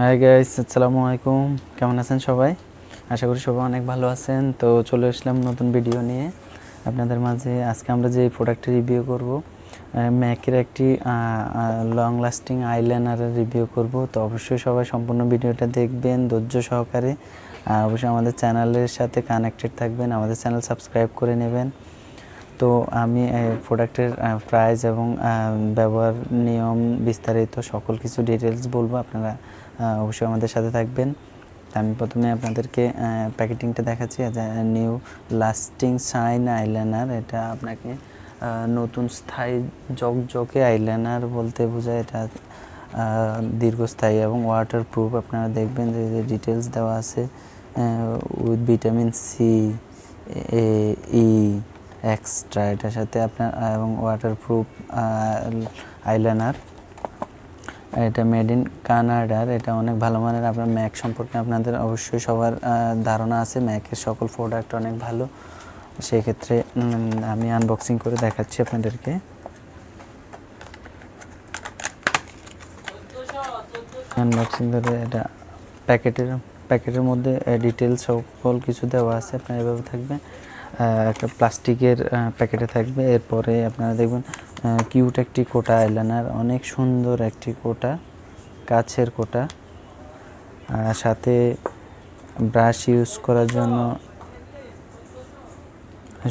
Hi guys, আসসালামু আলাইকুম। কেমন আছেন সবাই? আশা করি সবাই অনেক ভালো আছেন। তো চলে আসলাম নতুন ভিডিও নিয়ে আপনাদের মাঝে। আজকে আমরা যে প্রোডাক্টটি রিভিউ করব, ম্যাকের একটি লং লাস্টিং আইলাইনারের রিভিউ করব। তো অবশ্যই সবাই সম্পূর্ণ ভিডিওটা দেখবেন ধৈর্য সহকারে। অবশ্যই আমাদের চ্যানেলের সাথে কানেক্টেড থাকবেন, আমাদের চ্যানেল সাবস্ক্রাইব করে নেবেন। তো আমি প্রোডাক্টের প্রাইস এবং ব্যবহার নিয়ম বিস্তারিত সকল কিছু ডিটেলস বলবো, আপনারা অবশ্যই আমাদের সাথে থাকবেন। আমি প্রথমে আপনাদেরকে প্যাকেটিংটা দেখাচ্ছি। নিউ লাস্টিং শাইন আইলাইনার, এটা আপনাকে নতুন স্থায়ী জকজকে আইলাইনার বলতে বোঝায়। এটা দীর্ঘস্থায়ী এবং ওয়াটার প্রুফ। আপনারা দেখবেন যে ডিটেলস দেওয়া আছে, with vitamin C, E extra, এটার সাথে আপনার এবং ওয়াটারপ্রুফ আইলাইনার। এটা মেড ইন কানাডার, এটা অনেক ভালো মানের। আপনার ম্যাক সম্পর্কে আপনাদের অবশ্যই সবার ধারণা আছে, ম্যাকের সকল প্রোডাক্ট অনেক ভালো। সেক্ষেত্রে আমি আনবক্সিং করে দেখাচ্ছি আপনাদেরকে। আনবক্সিং করে এটা প্যাকেটের মধ্যে ডিটেলস সকল কিছু দেওয়া আছে। আপনার এভাবে থাকবে, একটা প্লাস্টিকের প্যাকেটে থাকবে। এরপরে আপনারা দেখবেন কিউট একটি কোটা আইলাইনার, অনেক সুন্দর একটি কোটা, কাছের কোটা। সাথে ব্রাশ ইউজ করার জন্য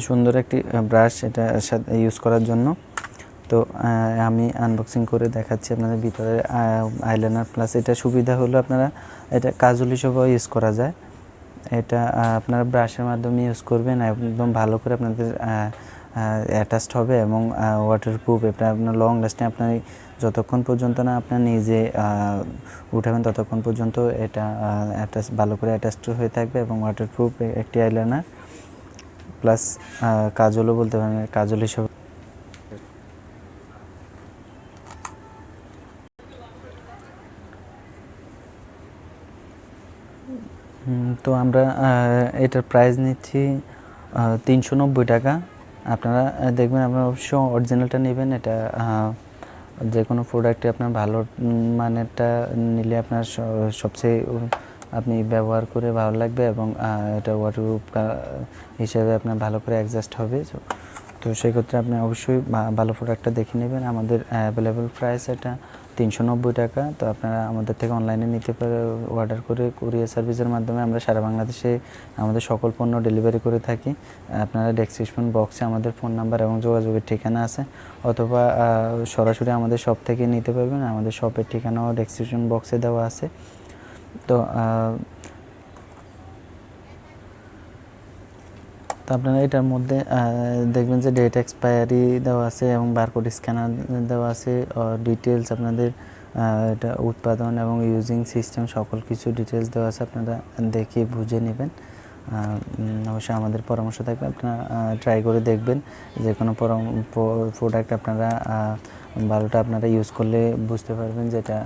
সুন্দর একটি ব্রাশ, এটা সাথে ইউজ করার জন্য। তো আমি আনবক্সিং করে দেখাচ্ছি আপনাদের ভিতরে আইলাইনার। প্লাস এটা সুবিধা হলো আপনারা এটা কাজল হিসেবেও ইউজ করা যায়। এটা আপনারা ব্রাশের মাধ্যমে ইউজ করবেন, একদম ভালো করে আপনাদের অ্যাটাচড হবে এবং ওয়াটারপ্রুফ। এটা আপনার লং লাস্টিং, আপনার যতক্ষণ পর্যন্ত না আপনার নিজে উঠাবেন ততক্ষণ পর্যন্ত এটা ভালো করে অ্যাটাচড হয়ে থাকবে এবং ওয়াটারপ্রুফ একটি আইলাইনার। প্লাস কাজলও বলতে পারেন, কাজল হিসেবে। তো আমরা এটার প্রাইস নিচ্ছি 390 টাকা। আপনারা দেখবেন, আপনারা অবশ্য অরিজিনালটা নেবেন। এটা যে কোনো প্রোডাক্টে আপনার ভালো মানেরটা নিলে আপনার সবচেয়ে আপনি ব্যবহার করে ভালো লাগবে এবং এটা ওয়াটারপ্রুফ হিসেবে আপনার ভালো করে অ্যাডজাস্ট হবে। তো সেক্ষেত্রে আপনি অবশ্যই ভালো প্রোডাক্টটা দেখে নেবেন। আমাদের অ্যাভেলেবেল প্রাইস এটা 390 টাকা। তো আপনারা আমাদের থেকে অনলাইনে নিতে পারে, অর্ডার করে কুরিয়ার সার্ভিসের মাধ্যমে আমরা সারা বাংলাদেশে আমাদের সকল পণ্য ডেলিভারি করে থাকি। আপনারা ডেসক্রিপশন বক্সে আমাদের ফোন নাম্বার এবং যোগাযোগের ঠিকানা আছে, অথবা সরাসরি আমাদের শপ থেকে নিতে পারবেন। আমাদের শপের ঠিকানাও ডেসক্রিপশন বক্সে দেওয়া আছে। তো আপনারা এটার মধ্যে দেখবেন যে ডেট এক্সপায়ারি দেওয়া আছে এবং বারকোড স্ক্যানার দেওয়া আছে, ডিটেলস আপনাদের এটা উৎপাদন এবং ইউজিং সিস্টেম সকল কিছু ডিটেলস দেওয়া আছে। আপনারা দেখে বুঝে নেবেন। অবশ্যই আমাদের পরামর্শ থাকবে, আপনারা ট্রাই করে দেখবেন। যে কোনো প্রোডাক্ট আপনারা ভালোটা আপনারা ইউজ করলে বুঝতে পারবেন যে এটা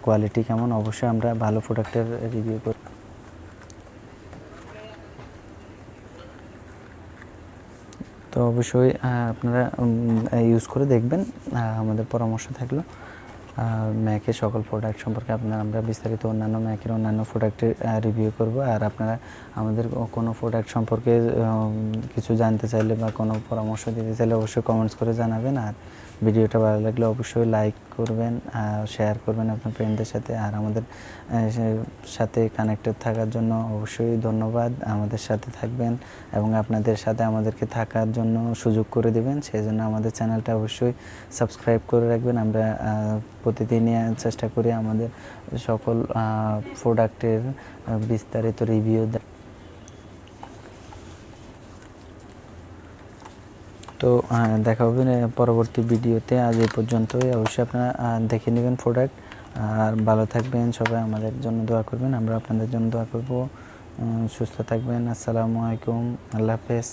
কোয়ালিটি কেমন। অবশ্যই আমরা ভালো প্রোডাক্টের রিভিউ করি। তো অবশ্যই আপনারা ইউজ করে দেখবেন। আমাদের পরামর্শ থাকলো ম্যাকের সকল প্রোডাক্ট সম্পর্কে আমরা বিস্তারিত ম্যাকের অন্যান্য প্রোডাক্টের রিভিউ করব। আর আপনারা আমাদের কোনো প্রোডাক্ট সম্পর্কে কিছু জানতে চাইলে বা কোনো পরামর্শ দিতে চাইলে অবশ্যই কমেন্টস করে জানাবেন। আর ভিডিওটা ভালো লাগলে অবশ্যই লাইক করবেন, শেয়ার করবেন আপনার ফ্রেন্ডদের সাথে। আর আমাদের সাথে কানেক্টেড থাকার জন্য অবশ্যই ধন্যবাদ। আমাদের সাথে থাকবেন এবং আপনাদের সাথে আমাদেরকে থাকার জন্য সুযোগ করে দেবেন, সেই জন্য আমাদের চ্যানেলটা অবশ্যই সাবস্ক্রাইব করে রাখবেন। আমরা প্রতিদিনই চেষ্টা করি আমাদের সকল প্রোডাক্টের বিস্তারিত রিভিউ। তো দেখা হবে পরবর্তী ভিডিওতে। আজ এই পর্যন্তই। অবশ্যই আপনারা দেখে নেবেন প্রোডাক্ট। আর ভালো থাকবেন সবাই, আমাদের জন্য দোয়া করবেন, আমরা আপনাদের জন্য দোয়া করব। সুস্থ থাকবেন। আসসালামু আলাইকুম, আল্লাহ হাফেজ।